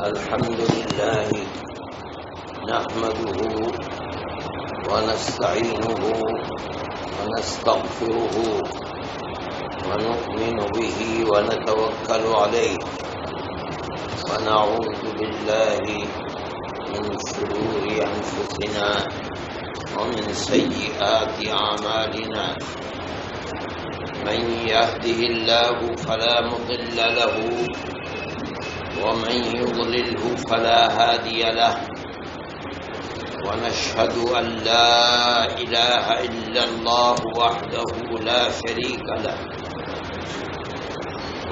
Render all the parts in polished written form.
الحمد لله نحمده ونستعينه ونستغفره ونؤمن به ونتوكل عليه ونعوذ بالله من شرور أنفسنا ومن سيئات أعمالنا من يهده الله فلا مضل له ومن يضلله فلا هادي له ونشهد أن لا إله إلا الله وحده لا شريك له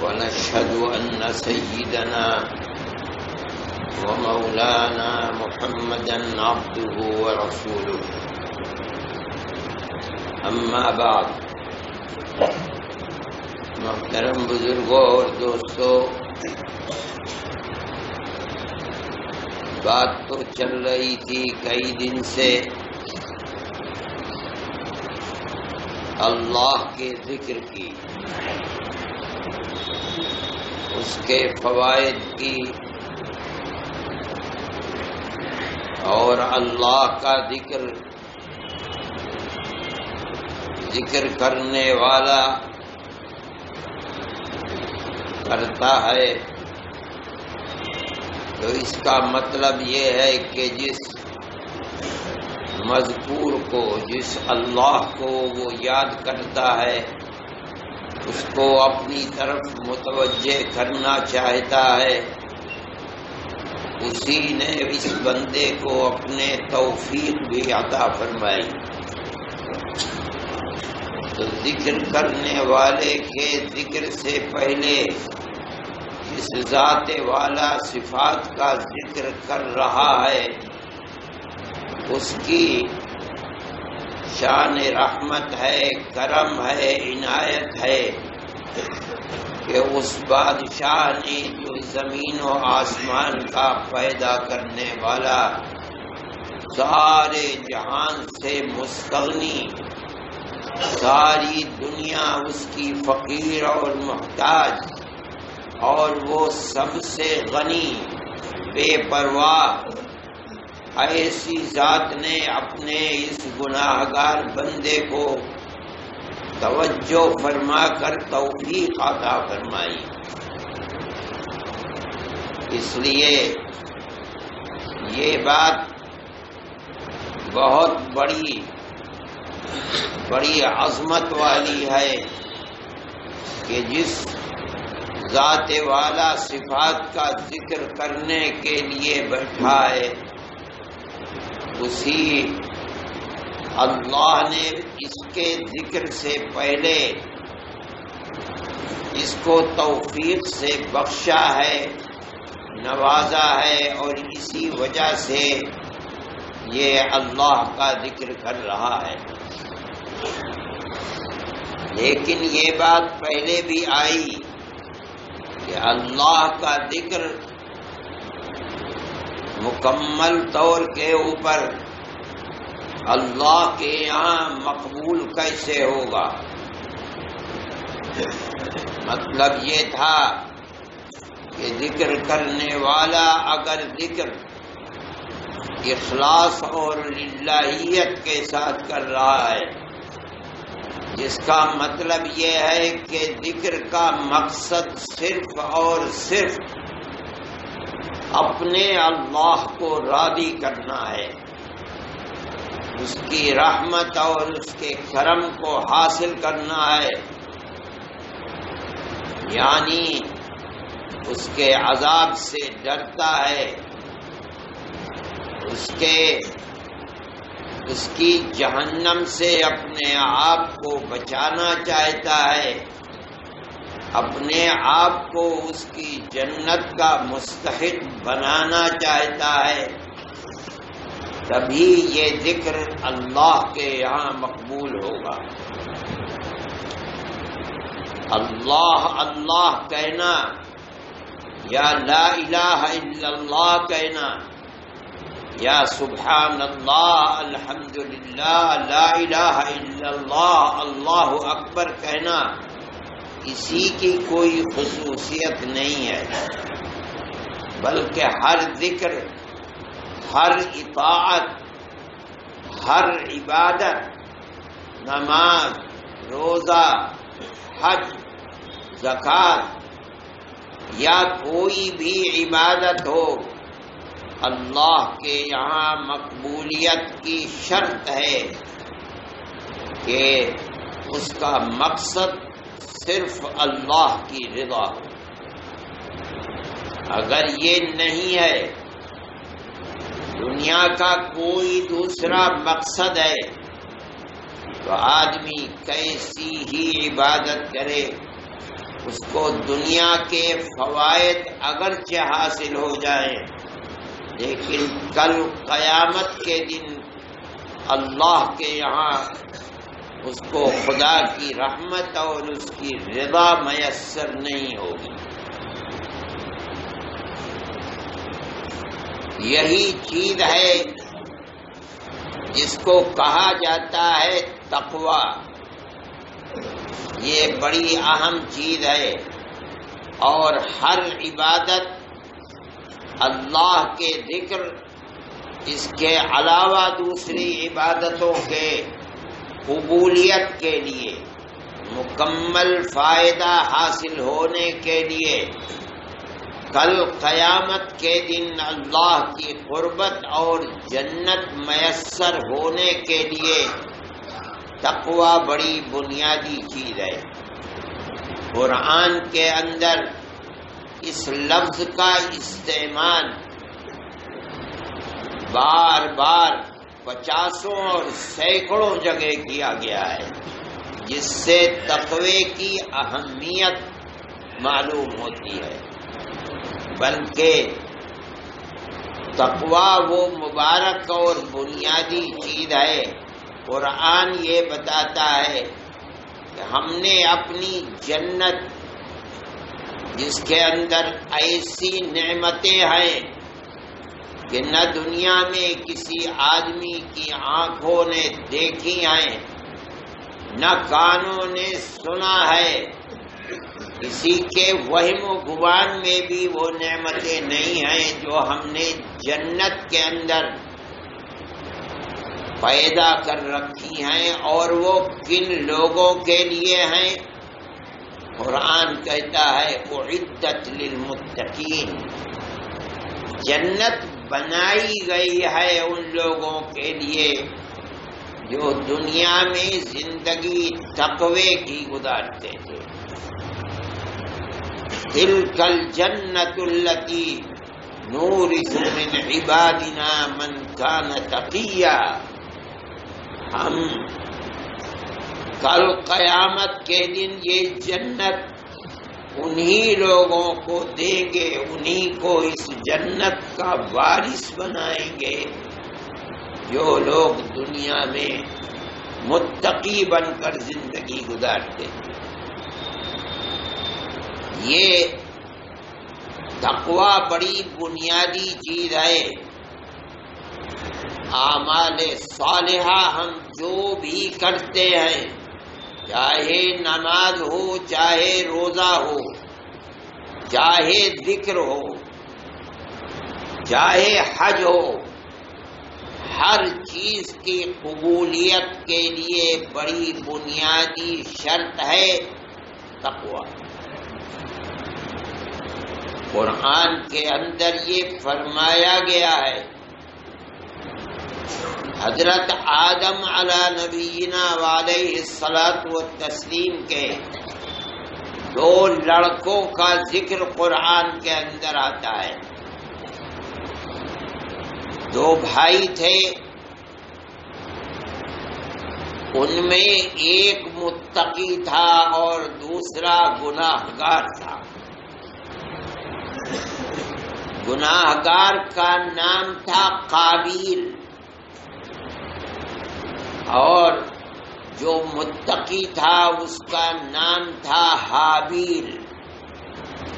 ونشهد أن سيدنا ومولانا محمدا عبده ورسوله أما بعد محترم بزرگوں اور دوستوں، بات تو چل رہی تھی کئی دن سے اللہ کے ذکر کی، اس کے فوائد کی، اور اللہ کا ذکر کرنے والا کرتا ہے تو اس کا مطلب یہ ہے کہ جس مذکور کو، جس اللہ کو وہ یاد کرتا ہے، اس کو اپنی طرف متوجہ کرنا چاہتا ہے، اسی نے اس بندے کو اپنے توفیق بھی عطا فرمائی۔ تو ذکر کرنے والے کے ذکر سے پہلے اس ذات والا صفات کا ذکر کر رہا ہے، اس کی شان رحمت ہے، کرم ہے، عنایت ہے کہ اس بادشاہ نے جو زمین و آسمان کا پیدا کرنے والا، سارے جہان سے مستغنی، ساری دنیا اس کی فقیر اور محتاج، اور وہ سب سے غنی، بے پرواہ، ایسی ذات نے اپنے اس گناہگار بندے کو توجہ فرما کر توفیق عطا فرمائی۔ اس لیے یہ بات بہت بڑی عظمت والی ہے کہ جس ذات والا صفات کا ذکر کرنے کے لیے بیٹھا ہے، اسی اللہ نے اس کے ذکر سے پہلے اس کو توفیق سے بخشا ہے، نوازا ہے، اور اسی وجہ سے یہ اللہ کا ذکر کر رہا ہے۔ لیکن یہ بات پہلے بھی آئی کہ اللہ کا ذکر مکمل طور کے اوپر اللہ کے یہاں مقبول کیسے ہوگا؟ مطلب یہ تھا کہ ذکر کرنے والا اگر ذکر اخلاص اور للہیت کے ساتھ کر رہا ہے، جس کا مطلب یہ ہے کہ ذکر کا مقصد صرف اور صرف اپنے اللہ کو راضی کرنا ہے، اس کی رحمت اور اس کے کرم کو حاصل کرنا ہے، یعنی اس کے عذاب سے ڈرتا ہے، اس کی جہنم سے اپنے آپ کو بچانا چاہتا ہے، اپنے آپ کو اس کی جنت کا مستحق بنانا چاہتا ہے، تبھی یہ ذکر اللہ کے یہاں مقبول ہوگا۔ اللہ اللہ کہنا یا لا الہ الا اللہ کہنا یا سبحان اللہ، الحمدللہ، لا الہ الا اللہ، اللہ اکبر کہنا، اسی کی کوئی خصوصیت نہیں ہے، بلکہ ہر ذکر، ہر اطاعت، ہر عبادت، نماز، روزہ، حج، زکوٰۃ یا کوئی بھی عبادت ہو، اللہ کے یہاں مقبولیت کی شرط ہے کہ اس کا مقصد صرف اللہ کی رضا ہو۔ اگر یہ نہیں ہے، دنیا کا کوئی دوسرا مقصد ہے، تو آدمی کیسی ہی عبادت کرے، اس کو دنیا کے فوائد اگرچہ حاصل ہو جائیں، لیکن کل قیامت کے دن اللہ کے یہاں اس کو خدا کی رحمت اور اس کی رضا میسر نہیں ہوگی۔ یہی چیز ہے جس کو کہا جاتا ہے تقویٰ۔ یہ بڑی اہم چیز ہے، اور ہر عبادت اللہ کے ذکر، اس کے علاوہ دوسری عبادتوں کے قبولیت کے لیے، مکمل فائدہ حاصل ہونے کے لیے، کل قیامت کے دن اللہ کی قربت اور جنت میسر ہونے کے لیے تقویٰ بڑی بنیادی چیز ہے۔ قرآن کے اندر اس لفظ کا استعمال بار بار 50 اور سینکڑوں جگہ کیا گیا ہے، جس سے تقوی کی اہمیت معلوم ہوتی ہے۔ بلکہ تقویٰ وہ مبارک اور بنیادی چیز ہے، قرآن یہ بتاتا ہے کہ ہم نے اپنی جنت، جس کے اندر ایسی نعمتیں ہیں کہ نہ دنیا میں کسی آدمی کی آنکھوں نے دیکھی ہیں، نہ کانوں نے سنا ہے، کسی کے وہم و گمان میں بھی وہ نعمتیں نہیں ہیں جو ہم نے جنت کے اندر پیدا کر رکھی ہیں، اور وہ کن لوگوں کے لیے ہیں؟ قرآن کہتا ہے اعدت للمتقین، جنت بنائی گئی ہے ان لوگوں کے لیے جو دنیا میں زندگی تقوی کی گزارتے تھے۔ تلک الجنت التی نورث من عبادنا من کان تقیا، ہم کل قیامت کے دن یہ جنت انہی لوگوں کو دیں گے، انہی کو اس جنت کا وارث بنائیں گے جو لوگ دنیا میں متقی بن کر زندگی گزارتے ہیں۔ یہ تقویٰ بڑی بنیادی چیز ہے۔ اعمال صالحہ ہم جو بھی کرتے ہیں، چاہے نماز ہو، چاہے روزہ ہو، چاہے ذکر ہو، چاہے حج ہو، ہر چیز کی قبولیت کے لیے بڑی بنیادی شرط ہے تقویٰ۔ قرآن کے اندر یہ فرمایا گیا ہے، حضرت آدم علی نبینا وعلیہ الصلاۃ والتسلیم کے 2 لڑکوں کا ذکر قرآن کے اندر آتا ہے۔ 2 بھائی تھے، ان میں ایک متقی تھا اور دوسرا گناہگار تھا۔ گناہگار کا نام تھا قابیل، اور جو متقی تھا اس کا نام تھا حابیل۔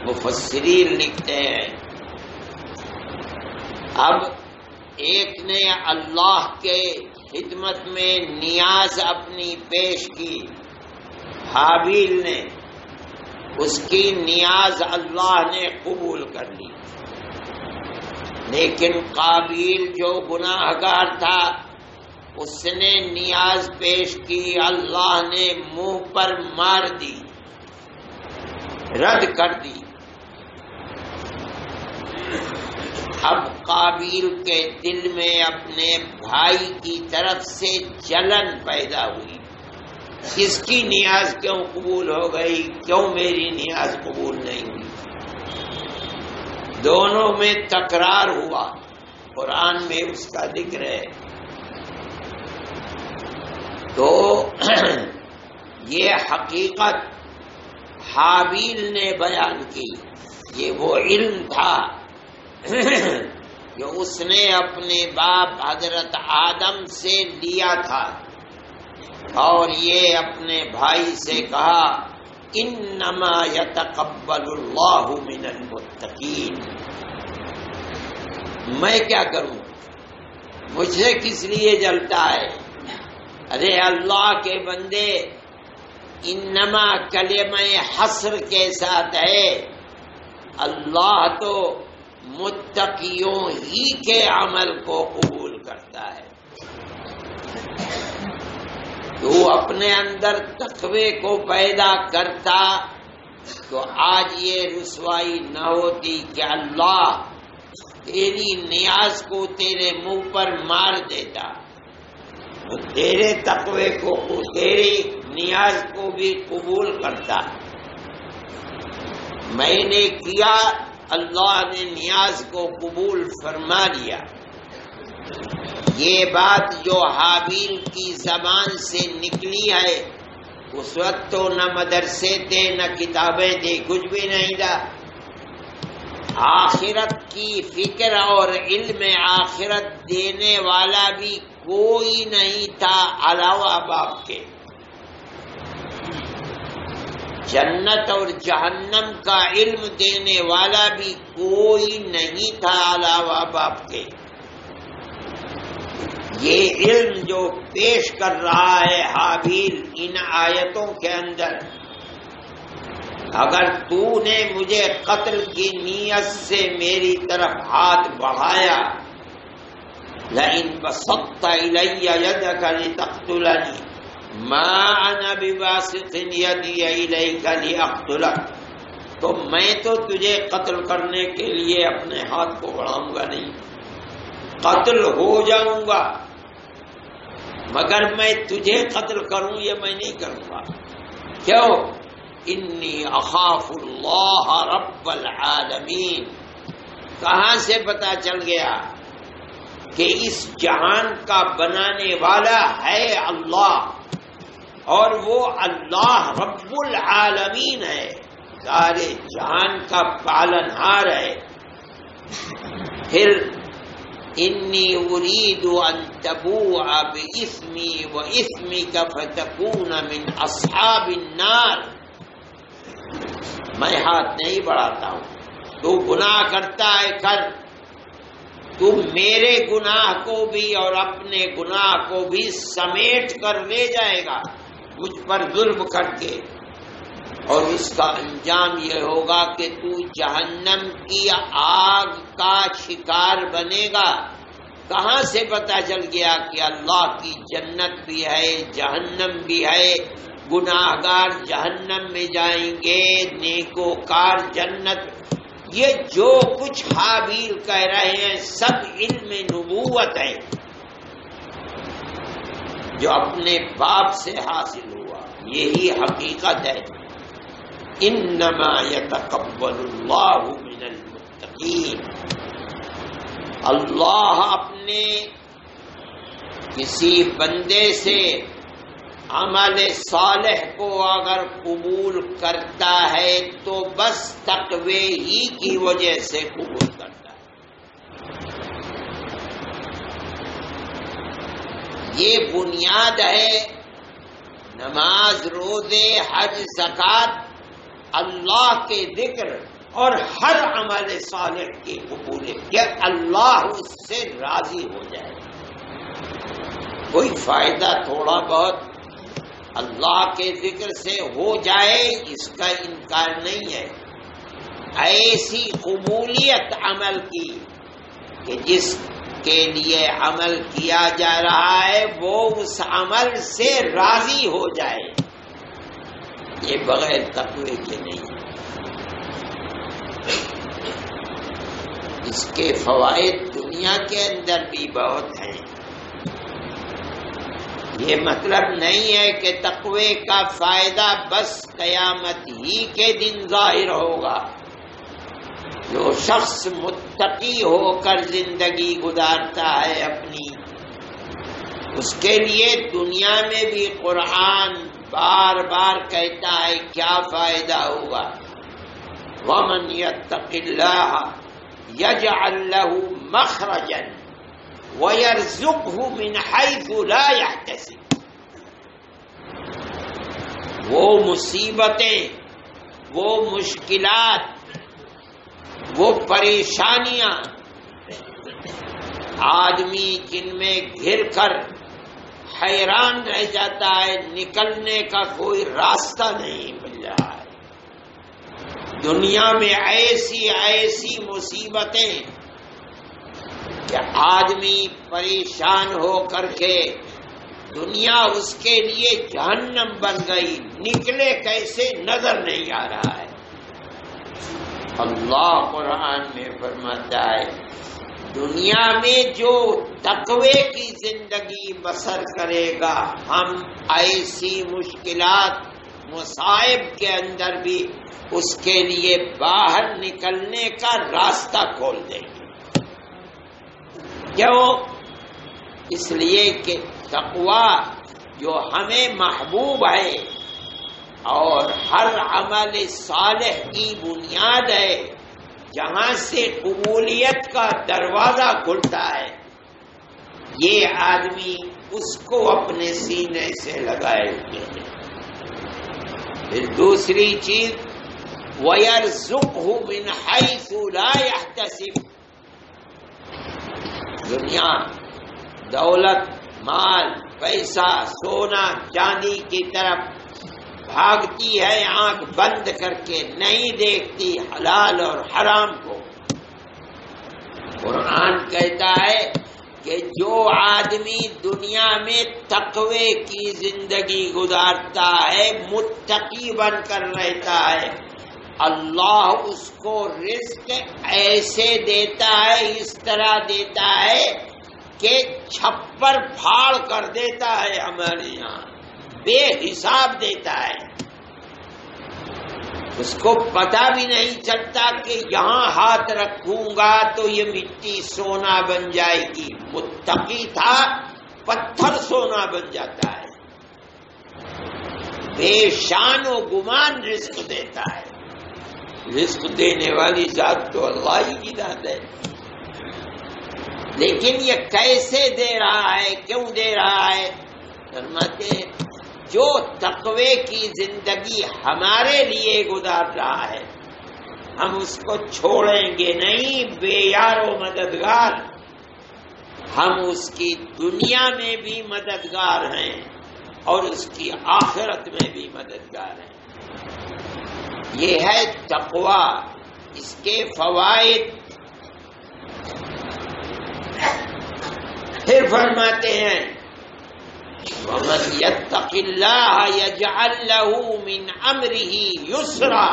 مفسرین لکھتے ہیں اب ایک نے اللہ کے خدمت میں نیاز اپنی پیش کی، حابیل نے اس کی نیاز اللہ نے قبول کر لی۔ لیکن قابیل جو گناہگار تھا اس نے نیاز پیش کی، اللہ نے منہ پر مار دی، رد کر دی۔ اب قابیل کے دل میں اپنے بھائی کی طرف سے جلن پیدا ہوئی، اس کی نیاز کیوں قبول ہو گئی، کیوں میری نیاز قبول نہیں ہوئی؟ دونوں میں تکرار ہوا، قرآن میں اس کا ذکر ہے۔ تو یہ حقیقت حابیل نے بیان کی، یہ وہ علم تھا جو اس نے اپنے باپ حضرت آدم سے لیا تھا، اور یہ اپنے بھائی سے کہا انما یتقبل اللہ من المتقین۔ میں کیا کروں، مجھے کس لیے جلتا ہے؟ ارے اللہ کے بندے، انما کلمہ حصر کے ساتھ ہے، اللہ تو متقیوں ہی کے عمل کو قبول کرتا ہے۔ تو اپنے اندر تقوی کو پیدا کرتا تو آج یہ رسوائی نہ ہوتی کہ اللہ تیری نیاز کو تیرے منہ پر مار دیتا، وہ تیرے تقوی کو، تیری نیاز کو بھی قبول کرتا۔ میں نے کیا، اللہ نے نیاز کو قبول فرما لیا۔ یہ بات جو حابیل کی زبان سے نکلی ہے، اس وقت تو نہ مدرسے تھے نہ کتابیں تھیں، کچھ بھی نہیں تھا۔ آخرت کی فکر اور علم آخرت دینے والا بھی کوئی نہیں تھا علاوہ باپ کے۔ جنت اور جہنم کا علم دینے والا بھی کوئی نہیں تھا علاوہ باپ کے۔ یہ علم جو پیش کر رہا ہے حابیل ان آیتوں کے اندر، اگر تو نے مجھے قتل کی نیت سے میری طرف ہاتھ بڑھایا، لئن بسطت الی یدک لتقتلنی ما انا بباسط یدی الیک لاقتلک، تو میں تو تجھے قتل کرنے کے لیے اپنے ہاتھ کو بڑھاؤں گا نہیں، قتل ہو جاؤں گا، مگر میں تجھے قتل کروں یہ میں نہیں کروں گا۔ کیوں؟ انی اخاف اللہ رب العالمین۔ کہاں سے پتا چل گیا کہ اس جہان کا بنانے والا ہے اللہ، اور وہ اللہ رب العالمین ہے، سارے جہان کا پالنہار ہے۔ پھر انی اريد ان تبوء باسمی واسمک فتکون من اصحاب النار۔ میں ہاتھ نہیں بڑھاتا ہوں، تو گناہ کرتا ہے کر، تو میرے گناہ کو بھی اور اپنے گناہ کو بھی سمیٹ کر لے جائے گا مجھ پر ظلم کر کے، اور اس کا انجام یہ ہوگا کہ تو جہنم کی آگ کا شکار بنے گا۔ کہاں سے پتا چل گیا کہ اللہ کی جنت بھی ہے، جہنم بھی ہے، گناہگار جہنم میں جائیں گے، نیکوکار جنت۔ یہ جو کچھ حابیل کہہ رہے ہیں سب علم نبوت ہے جو اپنے باپ سے حاصل ہوا، یہی حقیقت ہے۔ انما یتقبل اللہ من المتقین۔ اللہ اپنے کسی بندے سے عمل صالح کو اگر قبول کرتا ہے تو بس تقوی ہی کی وجہ سے قبول کرتا ہے۔ یہ بنیاد ہے نماز، روزے، حج، زکوٰۃ، اللہ کے ذکر اور ہر عمل صالح کی قبولیت، کہ اللہ اس سے راضی ہو جائے۔ کوئی فائدہ تھوڑا بہت اللہ کے ذکر سے ہو جائے اس کا انکار نہیں ہے، ایسی قبولیت عمل کی کہ جس کے لیے عمل کیا جا رہا ہے وہ اس عمل سے راضی ہو جائے، یہ بغیر تقوی کے نہیں۔ اس کے فوائد دنیا کے اندر بھی بہت ہیں۔ یہ مطلب نہیں ہے کہ تقوی کا فائدہ بس قیامت ہی کے دن ظاہر ہوگا۔ جو شخص متقی ہو کر زندگی گزارتا ہے اپنی، اس کے لیے دنیا میں بھی قرآن بار بار کہتا ہے کیا فائدہ ہوگا۔ وَمَنْ يَتَّقِ اللَّهَ يَجْعَلْ لَهُ مَخْرَجًا وَيَرْزُقْهُ مِنْ حَيْثُ لَا يَحْتَسِبُ۔ وہ مصیبتیں، وہ مشکلات، وہ پریشانیاں آدمی جن میں گھر کر حیران رہ جاتا ہے، نکلنے کا کوئی راستہ نہیں مل رہا ہے، دنیا میں ایسی ایسی مصیبتیں کہ آدمی پریشان ہو کر کے دنیا اس کے لیے جہنم بن گئی، نکلے کیسے نظر نہیں آ رہا ہے۔ اللہ قرآن میں فرماتا ہے دنیا میں جو تقوی کی زندگی بسر کرے گا ہم ایسی مشکلات مصائب کے اندر بھی اس کے لیے باہر نکلنے کا راستہ کھول دیں گے۔ کیوں؟ اس لیے کہ تقوی جو ہمیں محبوب ہے اور ہر عمل صالح کی بنیاد ہے، جہاں سے قبولیت کا دروازہ کھلتا ہے، یہ آدمی اس کو اپنے سینے سے لگائے ہوئے ہیں۔ پھر دوسری چیز وَيَرْزُقْهُ مِنْ حَيْثُ لَا يَحْتَسِبُ۔ دنیا، دولت، مال، پیسہ، سونا، چاندی کی طرف بھاگتی ہے آنکھ بند کر کے، نہیں دیکھتی حلال اور حرام کو۔ قرآن کہتا ہے کہ جو آدمی دنیا میں تقوی کی زندگی گزارتا ہے، متقی بن کر رہتا ہے، اللہ اس کو رزق ایسے دیتا ہے، اس طرح دیتا ہے کہ چھپر پھاڑ کر دیتا ہے، ہمارے یہاں بے حساب دیتا ہے، اس کو پتہ بھی نہیں چلتا کہ یہاں ہاتھ رکھوں گا تو یہ مٹی سونا بن جائے گی۔ متقی تھا، پتھر سونا بن جاتا ہے۔ بے شان و گمان رزق دیتا ہے، رزق دینے والی ذات تو اللہ ہی کی ذات ہے، لیکن یہ کیسے دے رہا ہے، کیوں دے رہا ہے؟ فرماتے ہیں جو تقوی کی زندگی ہمارے لیے گزار رہا ہے ہم اس کو چھوڑیں گے نہیں، بے یار و مددگار، ہم اس کی دنیا میں بھی مددگار ہیں اور اس کی آخرت میں بھی مددگار ہیں۔ یہ ہے تقوی، اس کے فوائد۔ پھر فرماتے ہیں وَمَنْ يَتَّقِ اللَّهَ يَجْعَلْ لَهُ مِنْ أَمْرِهِ يُسْرًا۔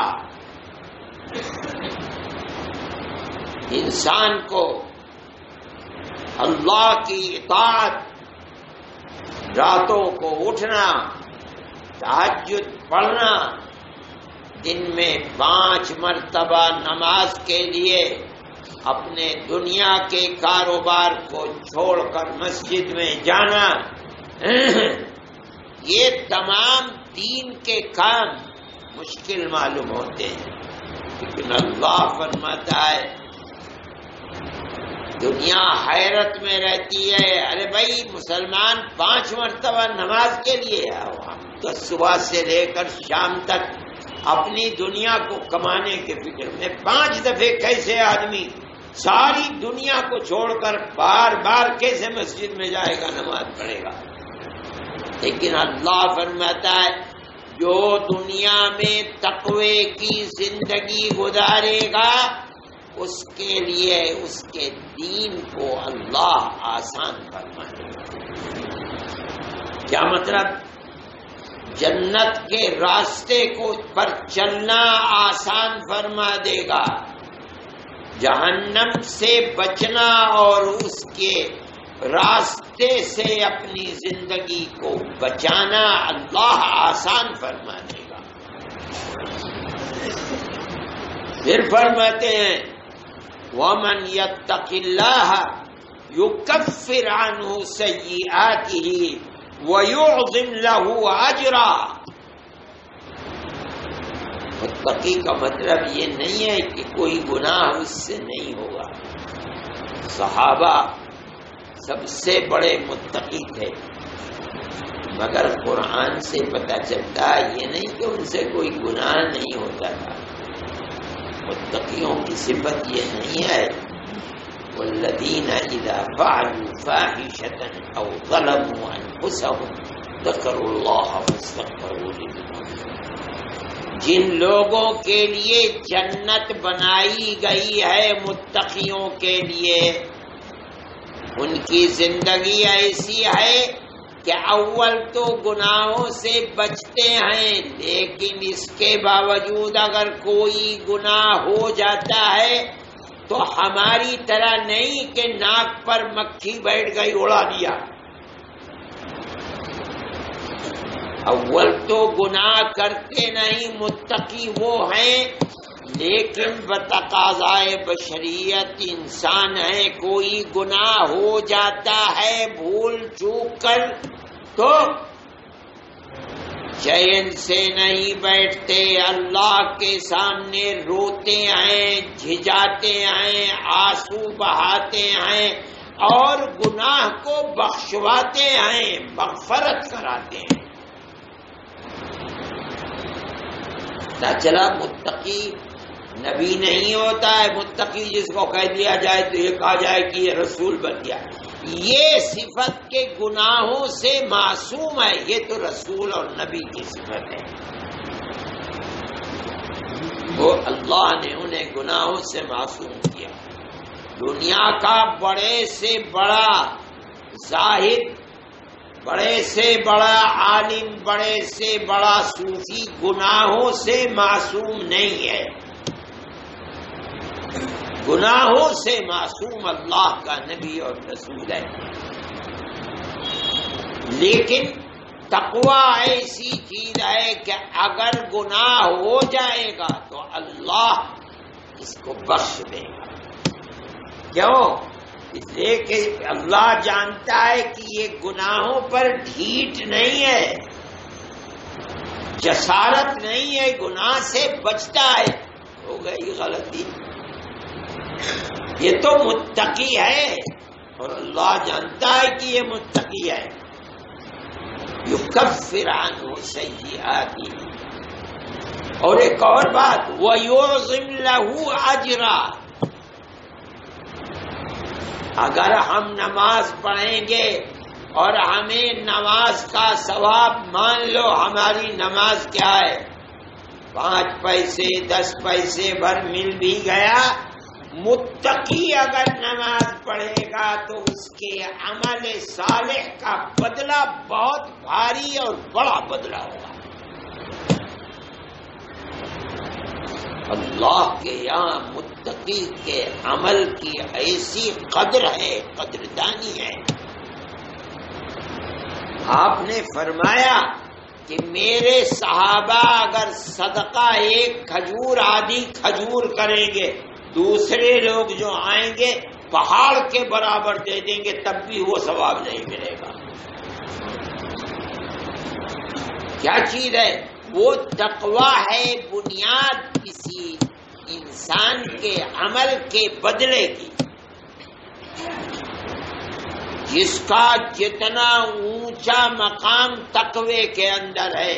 انسان کو اللہ کی اطاعت، راتوں کو اٹھنا، تہجد پڑھنا، دن میں 5 مرتبہ نماز کے لیے اپنے دنیا کے کاروبار کو چھوڑ کر مسجد میں جانا، یہ تمام دین کے کام مشکل معلوم ہوتے ہیں، لیکن اللہ فرماتا ہے دنیا حیرت میں رہتی ہے، ارے بھائی مسلمان 5 مرتبہ نماز کے لیے ہم تو صبح سے لے کر شام تک اپنی دنیا کو کمانے کے فکر میں، 5 دفعے کیسے آدمی ساری دنیا کو چھوڑ کر بار بار کیسے مسجد میں جائے گا، نماز پڑھے گا؟ لیکن اللہ فرماتا ہے جو دنیا میں تقوی کی زندگی گزارے گا اس کے لیے اس کے دین کو اللہ آسان فرما دے گا۔ کیا مطلب؟ جنت کے راستے کو پر چلنا آسان فرما دے گا، جہنم سے بچنا اور اس کے راستے سے اپنی زندگی کو بچانا اللہ آسان فرما دے گا۔ پھر فرماتے ہیں وَمَنْ يَتَّقِ اللَّهَ يُكَفِّرْ عَنْهُ سَيِّئَاتِهِ وَيُعْظِمْ لَهُ أَجْرًا۔ متقی کا مطلب یہ نہیں ہے کہ کوئی گناہ اس سے نہیں ہوگا۔ صحابہ سب سے بڑے متقی تھے، مگر قرآن سے پتہ چلتا ہے یہ نہیں کہ ان سے کوئی گناہ نہیں ہوتا تھا۔ متقیوں کی صفت یہ نہیں ہے والذین اذا فعلوا فاحشة او ظلموا انفسهم ذکروا اللہ فاستغفروا لذنوبهم۔ جن لوگوں کے لیے جنت بنائی گئی ہے متقیوں کے لیے، ان کی زندگی ایسی ہے کہ اول تو گناہوں سے بچتے ہیں، لیکن اس کے باوجود اگر کوئی گناہ ہو جاتا ہے تو ہماری طرح نہیں کہ ناک پر مکھی بیٹھ گئی اڑا دیا۔ اول تو گناہ کرتے نہیں، متقی وہ ہیں، لیکن بتقاضائے بشریت انسان ہے، کوئی گناہ ہو جاتا ہے بھول چوک کر تو چین سے نہیں بیٹھتے، اللہ کے سامنے روتے ہیں، جھجاتے ہیں، آنسو بہاتے ہیں اور گناہ کو بخشواتے ہیں، مغفرت کراتے ہیں۔ پتہ چلا متقی نبی نہیں ہوتا ہے، متقی جس کو کہہ دیا جائے تو یہ کہا جائے کہ یہ رسول بن گیا۔ یہ صفت کے گناہوں سے معصوم ہے، یہ تو رسول اور نبی کی صفت ہے۔ وہ اللہ نے انہیں گناہوں سے معصوم کیا۔ دنیا کا بڑے سے بڑا زاہد، بڑے سے بڑا عالم، بڑے سے بڑا صوفی گناہوں سے معصوم نہیں ہے۔ گناہوں سے معصوم اللہ کا نبی اور رسول ہے، لیکن تقویٰ ایسی چیز ہے کہ اگر گناہ ہو جائے گا تو اللہ اس کو بخش دے گا۔ کیوں؟ اس لیے کہ اللہ جانتا ہے کہ یہ گناہوں پر ڈھیٹ نہیں ہے، جسارت نہیں ہے، گناہ سے بچتا ہے۔ ہو گئی غلطی، یہ تو متقی ہے اور اللہ جانتا ہے کہ یہ متقی ہے۔ یکفر عنہ سیئاتہ، اور ایک اور بات وَيُعْظِمْ لَهُ أَجْرًا۔ اگر ہم نماز پڑھیں گے اور ہمیں نماز کا ثواب، مان لو ہماری نماز کیا ہے 5 پیسے 10 پیسے بھر مل بھی گیا، متقی اگر نماز پڑھے گا تو اس کے عمل صالح کا بدلہ بہت بھاری اور بڑا بدلہ ہوگا۔ اللہ کے یہاں متقی کے عمل کی ایسی قدر ہے، قدردانی ہے۔ آپ نے فرمایا کہ میرے صحابہ اگر صدقہ 1 کھجور آدھی کھجور کریں گے، دوسرے لوگ جو آئیں گے پہاڑ کے برابر دے دیں گے، تب بھی وہ ثواب نہیں ملے گا۔ کیا چیز ہے؟ وہ تقویٰ ہے، بنیاد کسی انسان کے عمل کے بدلے کی، جس کا جتنا اونچا مقام تقوی کے اندر ہے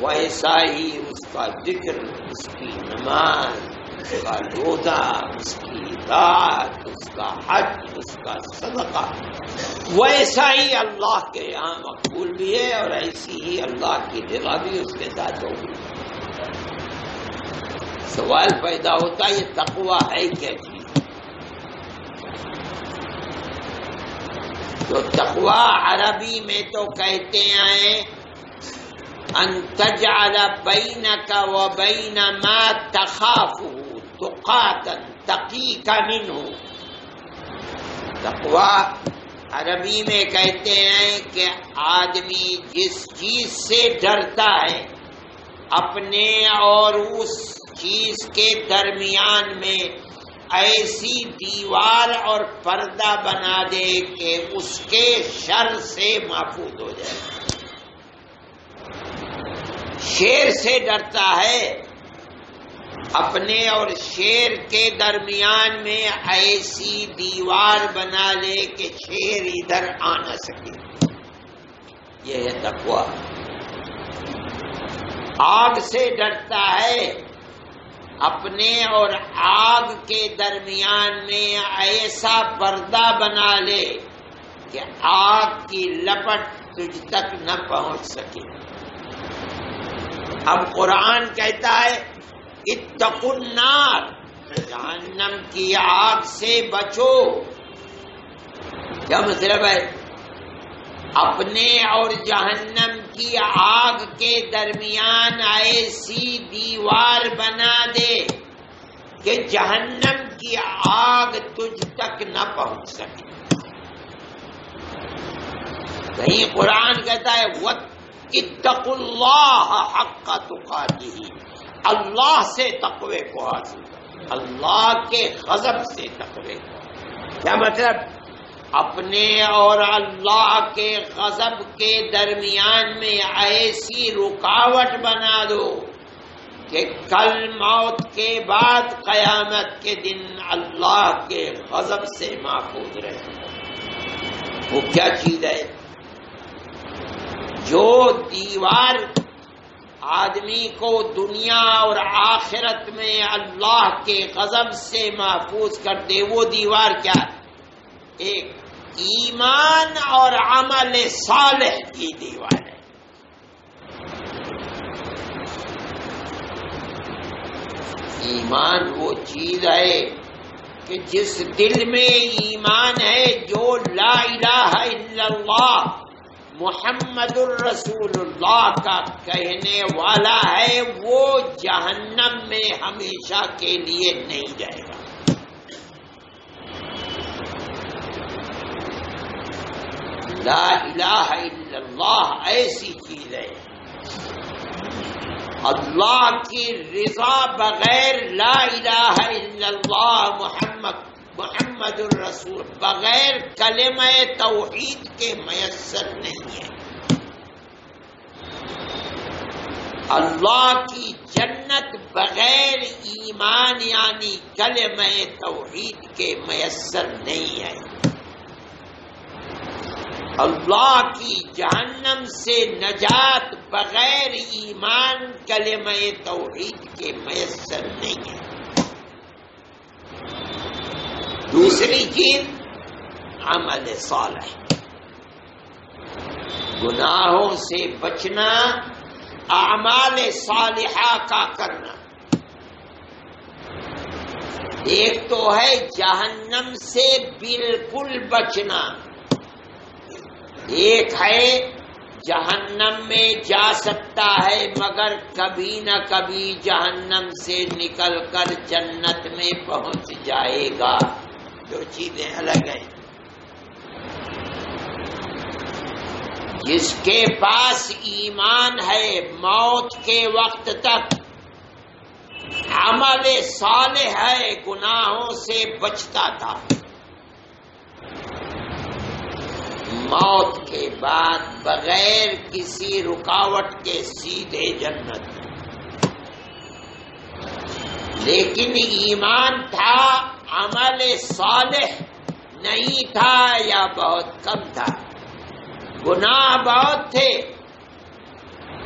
ویسا ہی اس کا ذکر، اس کی نماز، اس کا روزہ، اس کی اطاعت، اس کا حج، اس کا صدقہ ویسا ہی اللہ کے یہاں مقبول بھی ہے، اور ایسی ہی اللہ کی رضا بھی اس کے ساتھ ہوگی۔ سوال پیدا ہوتا ہے یہ تقویٰ ہے کیا چیز؟ تو تقویٰ عربی میں تو کہتے ہیں ان تجعل بینک و بین ما تخافہ تقاتا تقیک منہ. تقویٰ عربی میں کہتے ہیں کہ آدمی جس چیز سے ڈرتا ہے اپنے اور اس چیز کے درمیان میں ایسی دیوار اور پردہ بنا دے کہ اس کے شر سے محفوظ ہو جائے. شیر سے ڈرتا ہے، اپنے اور شیر کے درمیان میں ایسی دیوار بنا لے کہ شیر ادھر آ نہ سکے. یہ ہے تقویٰ. آگ سے ڈرتا ہے، اپنے اور آگ کے درمیان میں ایسا پردہ بنا لے کہ آگ کی لپٹ تجھ تک نہ پہنچ سکے. اب قرآن کہتا ہے اتقوا النار، جہنم کی آگ سے بچو. کیا مطلب ہے؟ اپنے اور جہنم کی آگ کے درمیان ایسی دیوار بنا دے کہ جہنم کی آگ تجھ تک نہ پہنچ سکے. کہیں قرآن کہتا ہے اتقوا اللہ حق تقاتہ، اللہ سے تقوی کو حاصل کر، اللہ کے غضب سے تقوی کو. کیا مطلب؟ اپنے اور اللہ کے غضب کے درمیان میں ایسی رکاوٹ بنا دو کہ کل موت کے بعد قیامت کے دن اللہ کے غضب سے محفوظ رہے. وہ کیا چیز ہے؟ جو دیوار آدمی کو دنیا اور آخرت میں اللہ کے غضب سے محفوظ کر دے. وہ دیوار کیا ہے؟ ایک ایمان اور عمل صالح کی دیوار ہے. ایمان وہ چیز ہے کہ جس دل میں ایمان ہے، جو لا الہ الا اللہ محمد الرسول اللہ کا کہنے والا ہے، وہ جہنم میں ہمیشہ کے لیے نہیں جائے گا. لا الہ الا اللہ ایسی چیز ہے، اللہ کی رضا بغیر لا الہ الا اللہ محمد الرسول بغیر کلمہ توحید کے میسر نہیں ہے. اللہ کی جنت بغیر ایمان یعنی کلمہ توحید کے میسر نہیں ہے. اللہ کی جہنم سے نجات بغیر ایمان کلمہ توحید کے میسر نہیں ہے. دوسری چیز عمل صالح، گناہوں سے بچنا، اعمال صالحہ کا کرنا. ایک تو ہے جہنم سے بالکل بچنا، ایک ہے جہنم میں جا سکتا ہے مگر کبھی نہ کبھی جہنم سے نکل کر جنت میں پہنچ جائے گا. دو چیزیں الگ ہیں. جس کے پاس ایمان ہے موت کے وقت تک عمل صالح ہے، گناہوں سے بچتا تھا، موت کے بعد بغیر کسی رکاوٹ کے سیدھے جنت. لیکن ایمان تھا، عمل صالح نہیں تھا یا بہت کم تھا، گناہ بہت تھے.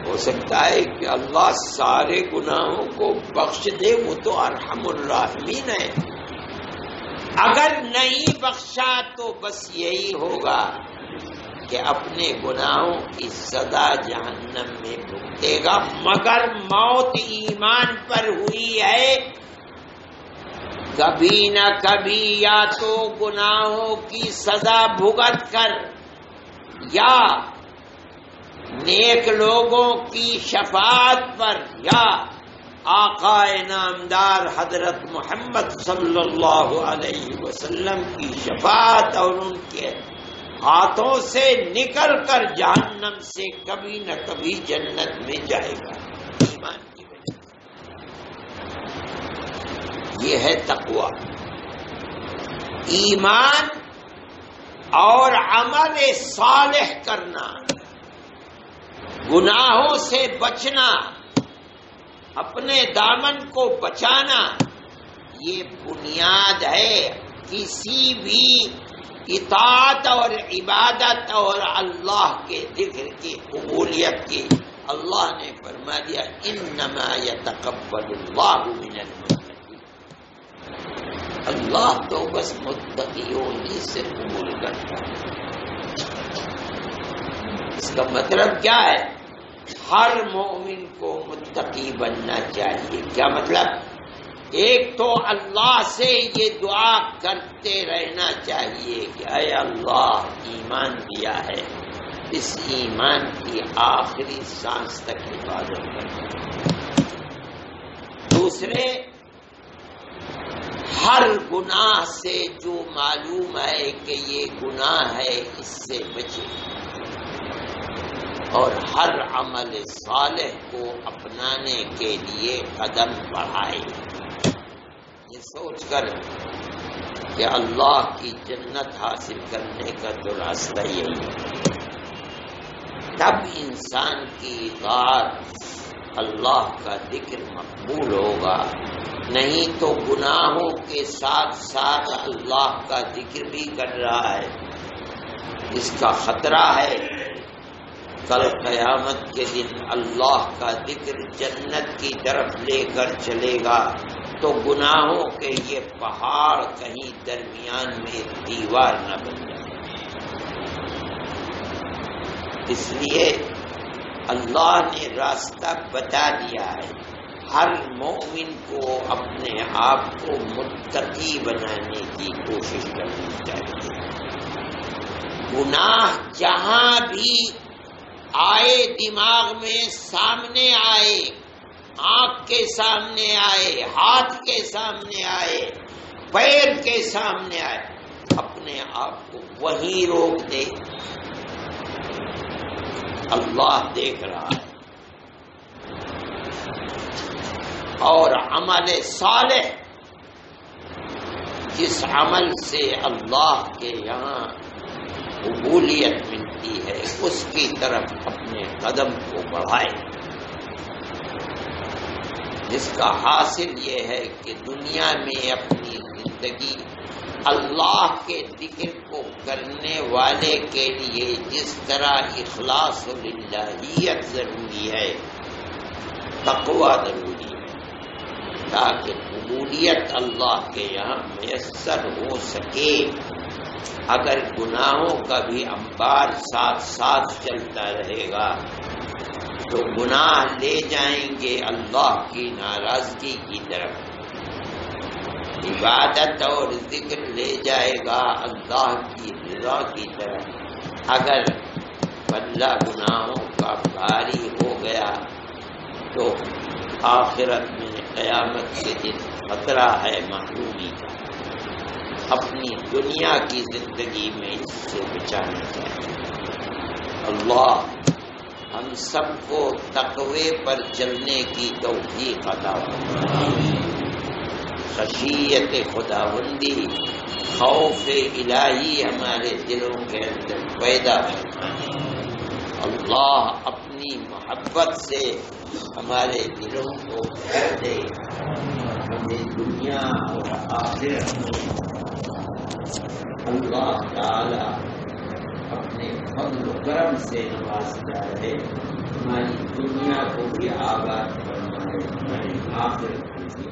ہو سکتا ہے کہ اللہ سارے گناہوں کو بخش دے، وہ تو ارحم الراحمین ہے. اگر نہیں بخشا تو بس یہی ہوگا کہ اپنے گناہوں کی سزا جہنم میں بھگتے گا، مگر موت ایمان پر ہوئی ہے، کبھی نہ کبھی یا تو گناہوں کی سزا بھگت کر یا نیک لوگوں کی شفاعت پر یا آقا انعامدار حضرت محمد صلی اللہ علیہ وسلم کی شفاعت اور ان کے ہاتھوں سے نکل کر جہنم سے کبھی نہ کبھی جنت میں جائے گا، ایمان کی وجہ سے۔ یہ ہے تقویٰ، ایمان اور عمل صالح کرنا، گناہوں سے بچنا، اپنے دامن کو بچانا، یہ بنیاد ہے کسی بھی اطاعت اور عبادت اور اللہ کے ذکر کی قبولیت کی۔ اللہ نے فرما دیا انما یتقبل اللہ من المتقین، اللہ تو بس متقیوں ہی سے قبول کرتا ہے۔ اس کا مطلب کیا ہے؟ ہر مومن کو متقی بننا چاہیے۔ کیا مطلب؟ ایک تو اللہ سے یہ دعا کرتے رہنا چاہیے کہ اے اللہ ایمان دیا ہے، اس ایمان کی آخری سانس تک حفاظت کرنا۔ دوسرے، ہر گناہ سے جو معلوم ہے کہ یہ گناہ ہے اس سے بچے، اور ہر عمل صالح کو اپنانے کے لیے قدم بڑھائے، یہ سوچ کر کہ اللہ کی جنت حاصل کرنے کا تو راستہ یہی ہے۔ تب انسان کی اطاعت، اللہ کا ذکر مقبول ہوگا، نہیں تو گناہوں کے ساتھ ساتھ اللہ کا ذکر بھی کر رہا ہے، اس کا خطرہ ہے کل قیامت کے دن اللہ کا ذکر جنت کی طرف لے کر چلے گا تو گناہوں کے یہ پہاڑ کہیں درمیان میں دیوار نہ بن جائے۔ اس لیے اللہ نے راستہ بتا دیا ہے، ہر مومن کو اپنے آپ کو متقی بنانے کی کوشش کرنی چاہیے۔ گناہ جہاں بھی آئے، دماغ میں سامنے آئے، آنکھ کے سامنے آئے، ہاتھ کے سامنے آئے، پیر کے سامنے آئے، اپنے آپ کو وہیں روک دے، اللہ دیکھ رہا ہے۔ اور عمل صالح، جس عمل سے اللہ کے یہاں قبولیت ملتی ہے، اس کی طرف اپنے قدم کو بڑھائے، جس کا حاصل یہ ہے کہ دنیا میں اپنی زندگی اللہ کے ذکر کو کرنے والے کے لیے جس طرح اخلاص و للہیت ضروری ہے، تقویٰ ضروری ہے، تاکہ قبولیت اللہ کے یہاں میسر ہو سکے۔ اگر گناہوں کا بھی انبار ساتھ ساتھ چلتا رہے گا تو گناہ لے جائیں گے اللہ کی ناراضگی کی طرف، عبادت اور ذکر لے جائے گا اللہ کی رضا کی طرف۔ اگر بندہ گناہوں کا بھاری ہو گیا تو آخرت میں قیامت کے دن خطرہ ہے محرومی کا۔ اپنی دنیا کی زندگی میں اس سے بچانا چاہیے۔ اللہ ہم سب کو تقوی پر چلنے کی توفیق عطا فرمائے، خشیت خداوندی، خوف الہی ہمارے دلوں کے اندر پیدا فرمائے۔ اللہ اپنی محبت سے ہمارے دلوں کو بھر دے، ہمیں دنیا اور آخرت میں اللہ تعالی اپنے فضل و کرم سے نوازتا رہے، ہماری دنیا کو بھی آباد فرمائے، ہماری آخرت کو بھی